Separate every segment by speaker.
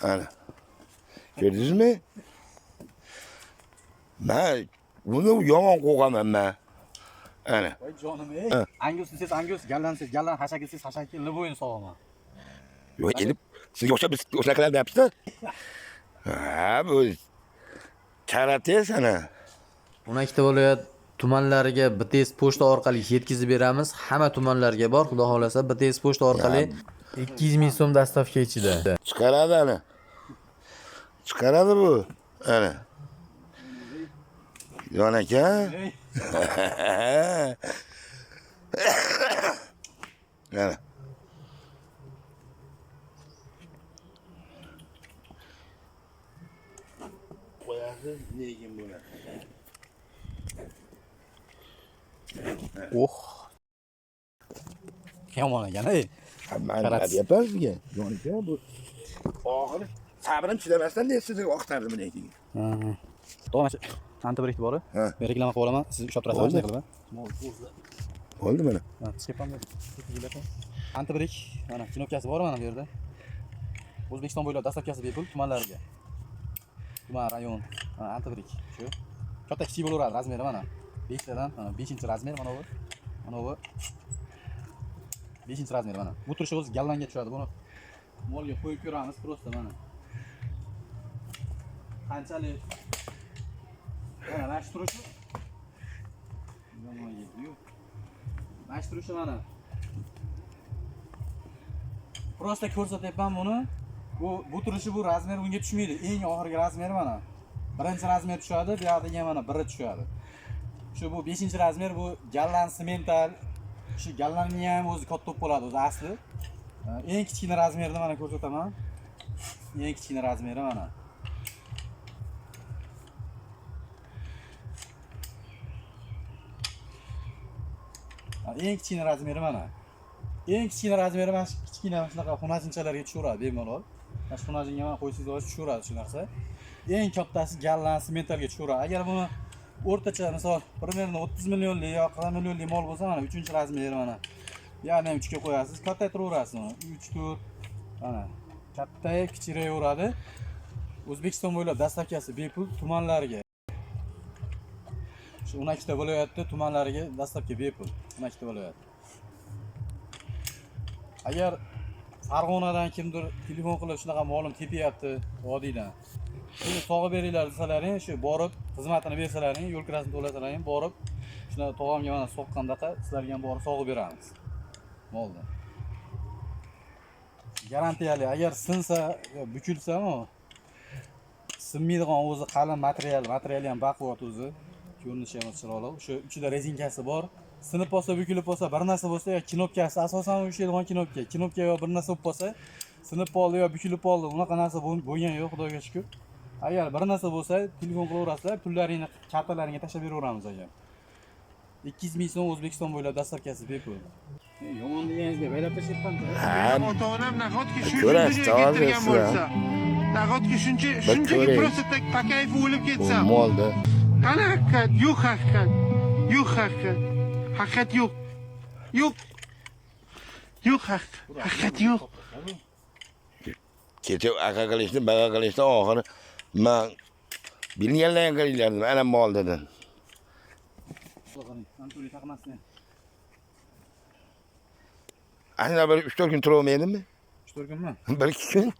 Speaker 1: Ana. Gördünüzmü? Ben bunu yomon qo'ygaman men. Ana.
Speaker 2: Voy jonim ey. Angus siz Angus, gallan hashaki siz hashaki liboyni sog'aman.
Speaker 1: Yo elib sizga o'xshab biz o'shanaqa deyapsiz-da. Ha, bu karate sana.
Speaker 3: 12 viloyat tumanlariga BTS pochta orqali yetkazib beramiz. Hamma tumanlarga bor, xudo xolasa BTS pochta orqali 200 ming so'm dastavka ichida.
Speaker 1: Chiqaradi ana. Chiqaradi bu. Ana. Yon aka. Ana. Qo'yasiz lekin buni.
Speaker 2: Oh. Yomon ekan ey.
Speaker 1: Men deyapman sizga. Yon aka bu oxiri sabrim chidamasdan sizni oqtardim buni ayting.
Speaker 2: To'g'ri, antibirik bor.
Speaker 1: Ha.
Speaker 2: Men reklama qilib olaman. Siz ushlab turasiz qilib.
Speaker 1: Bo'ldi mana.
Speaker 2: Ha, chiqyapman. Antibirik, mana kinopkasi bor mana bu yerda. O'zbekiston bo'ylab dastavkasi bepul tumanlarga. Tuman rayon, antibirik shu. Katta kichik bo'laveradi razmeri mana. 5 tadan, 5-razmer mana bu. Mana bu 5-razmer mana. Bu turishi o'zi gallanga tushadi. Buni molga qo'yib ko'ramiz prosta mana. Qanchalik mana shu turishi. Yomon yedi-yu. Mana shu turishi mana. Prosta ko'rsatyapman buni. Bu turishi bu razmer unga tushmaydi. Eng oxirgi razmer mana. Birinchi razmer tushadi, bu yoqda mana biri tushadi. Shu bu 5-razmer bu gallan semental. Shu gallanning ham o'zi katta bo'ladi o'zi asli. Eng kichkina razmerni mana ko'rsataman. Eng kichkina razmeri mana. Eng kichkina razmeri mana. Eng kichkina razmeri mana kichkina shunaqa xonajinchalarga tushaveradi bemalol. Mana shu xonajinga mana qo'ysangiz tushaveradi shu narsa. Eng kattasi gallan sementalga tushaveradi. Agar buni o'rtacha misol примерно 30 millionlik yo 40 millionlik mol bo'lsa mana 3-razmeri mana. Ya'ni 3 ga qo'yasiz, kattaytiraverasiz uni. 3, 4 mana kattayib kichiraveradi. O'zbekiston bo'ylab dastavkasi bepul tumanlarga. Shu 12 ta viloyatda tumanlariga dastavka bepul. 12 ta viloyat. Agar Farg'onadan kimdir telefon qilib shunaqa molim tepayapti vodiydan. Shuni sog'ib beringlar desalaring, shu borib xizmatini bersalaring, yo'l kirasini to'lasalaring, borib shuna tog'amga mana soqqandaqa sizlarga ham borib sog'ib beramiz. Molni. Garantiyali, agar sinsa yo bukilsami, sinmaydigan o'zi qalin materiali ham baquvvat o'zi. Ko'rinishi ham chiroyli. O'sha ichida rezinkasi bor. Sinib qolsa, bukilib qolsa, bir narsa bo'lsa, yo kinopkasi asosan ushlaydigan kinopka yo bir narsa bo'lib qolsa, sinib qoldi yo bukilib qoldi, unaqa narsa bo'lgan yo'q, Xudoga shukr. Agar bir narsa bo'lsa, telefon qilaverasizlar, pullaringni kartalaringga tashlab beraveramiz aka. 200 ming so'm O'zbekiston bo'ylab dastavkasi bepul. Yomon deganingizga baylab tashyapman-da.
Speaker 4: Ota-onam nahotki shu joyga keltirgan bo'lsa, nahotki shunchaki просто tak pakayib o'lib ketsa.
Speaker 1: Molda.
Speaker 4: Qani haqiqat? Yo'q haqiqat. Yo'q haqiqat. Haqiqat yo'q. Yo'q. Yo'q haqiqat yo'q.
Speaker 1: Kecha aka qilishni, baqa qilishni oxiri men bilganlarga qilgandim, ana mol dedim.
Speaker 2: Antoniy taqmasdan.
Speaker 1: Ana bir 3-4 kun turolmaydimmi?
Speaker 2: 3-4 kunmi?
Speaker 1: 1-2 kun.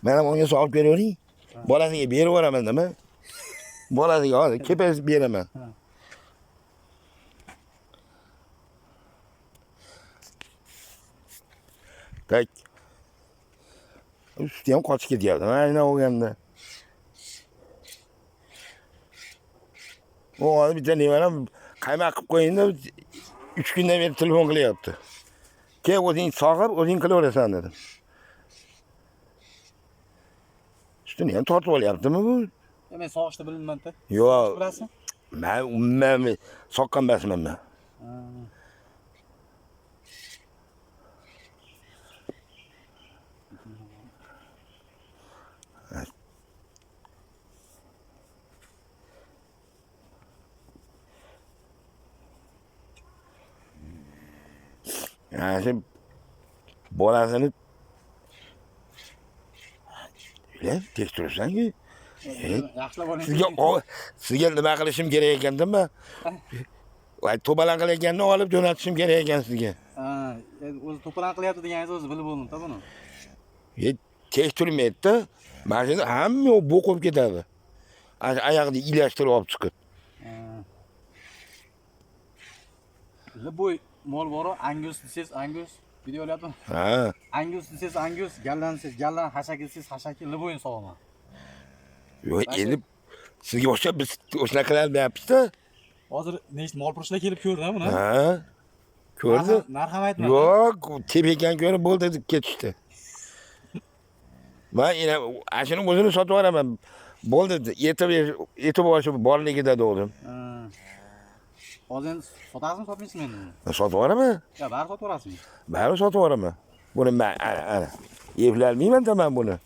Speaker 1: Men ham unga sog'ib beravering. Bolasiga berib yuboraman nima? Bolasiga hozir kepaz beraman. Tak. Usti ham qochib ketyapti. Aynan o'ganda. O hozir bitta nevaram qaymoq qilib qo'yingda 3 kundan beri telefon qilyapti. Ke o'zing sog'ib, o'zing qilaverasan dedim. Ustini ham tortib olyaptimi bu?
Speaker 2: Men sog'ishni bilmayman-da.
Speaker 1: Yo'q.
Speaker 2: Bilasizmi?
Speaker 1: Men umuman soqqan emasman men. Yani bolasini Eplab tekshirsanki.
Speaker 2: Yaxshilab oling.
Speaker 1: Sizga nima qilishim kerak ekandimi? Voy to'balan qilayotganini olib jo'natishim kerak ekan sizga.
Speaker 2: Ha, o'zi to'polon qilyapti deganingiz o'zi bilib bo'ldim-da buni.
Speaker 1: Tekshirmaydi-da. Mashina hamma bo'qib ketadi. Oyog'ini ilashtirib olib chiqib.
Speaker 2: Liboy mol bor, Angus desangiz Angus, video olyapman.
Speaker 1: Ha.
Speaker 2: Angus desangiz Angus, gallan desangiz gallan, hashaki desangiz hashaki, liboyni solaman.
Speaker 1: Yo'q, endi sizga o'xshab biz o'shanaqa qilyapmiz-da.
Speaker 2: Hozir nechta mol purushlar kelib ko'rdi buni.
Speaker 1: Ha. Ko'rdi?
Speaker 2: Narxam aytmadi.
Speaker 1: Yo'q, tepekan ko'rib bo'ldi deb ketishdi. Men yana ashuni o'zini sotib olaman. Bo'ldi, yetib olishi borligida dedim.
Speaker 2: Hozir endi sotasizmi, sotmaysizmi endi?
Speaker 1: Sotib olaman.
Speaker 2: Ya, bari sotib olasizmi?
Speaker 1: Bari sotib olaman. Buni men ana evlolmayman-da men buni.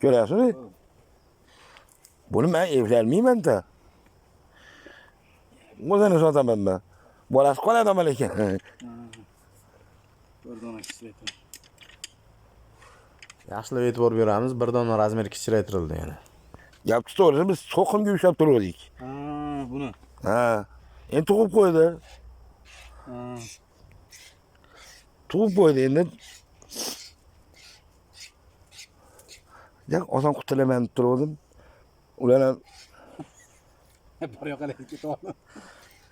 Speaker 1: Ko'rasizmi? Buni men evlolmayman-da. O'zini sotaman men. Bolasi qoladimi lekin.
Speaker 2: Bir dona kichikroq.
Speaker 3: Yaxshilab e'tibor beramiz, bir dona razmer kichraytirildi yana.
Speaker 1: Gap to'g'ri, biz so'qimga ushlab turdik.
Speaker 2: Ha, buni.
Speaker 1: Ha. Endi tug'ib qo'ydi.
Speaker 2: Ha.
Speaker 1: Tug'ib qo'ydi endi. Oson qutulaman deb turdim. Ular ham
Speaker 2: Bir yoqqa ketib oldi.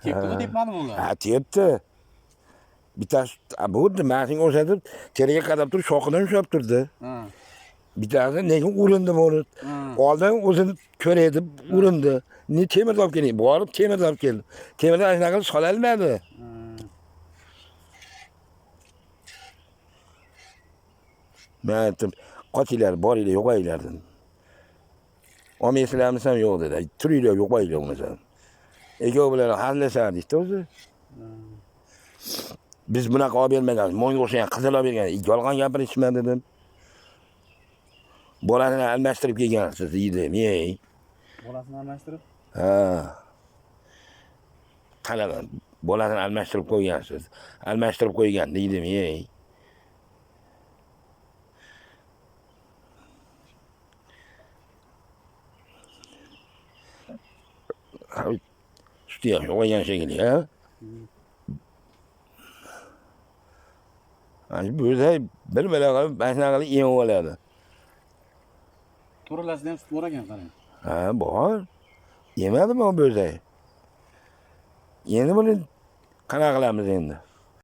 Speaker 2: Tepdimi, tepmadimi ular?
Speaker 1: ha tepdi. Bittasi bo'ldi, mashina o'xshatib, teriga qadab turib, shoqidan ushlab turdi.
Speaker 2: Ha.
Speaker 1: Bittasi lekin urindi buni. Oldin o'zini ko'ray deb urindi. Ne temirni olib keling, borib temirni olib keldi. Temirni ana qilib sola olmadi. Men aytdim, qochinglar, boringlar, yo'qoyinglar dedim. Olmaysizlarmi ham yo'q dedi. Turinglar, yo'qoyinglar bo'lmasa. Ikkovi bilan hallashardikda o'zi. Biz bunaqa olib bermaganmiz. Menga o'xshagan qizil olib bergan. Yolg'on gapirishman dedim. Bolasini almashtirib kelgansiz dedim. Ey.
Speaker 2: Bolasini almashtirib?
Speaker 1: Ha. Qanaqa bolasini almashtirib qo'ygansiz. Almashtirib qo'ygan dedim. Ey. Suti yaxshi o'ygan shekilli, ha? Ana bo'lsa bir bala qilib mashina qilib yem oladi.
Speaker 2: To'ralasida ham sut bor ekan qarang.
Speaker 1: Ha, bor. Yemadimi o bo'lsa? Endi buni qanaqa qilamiz endi?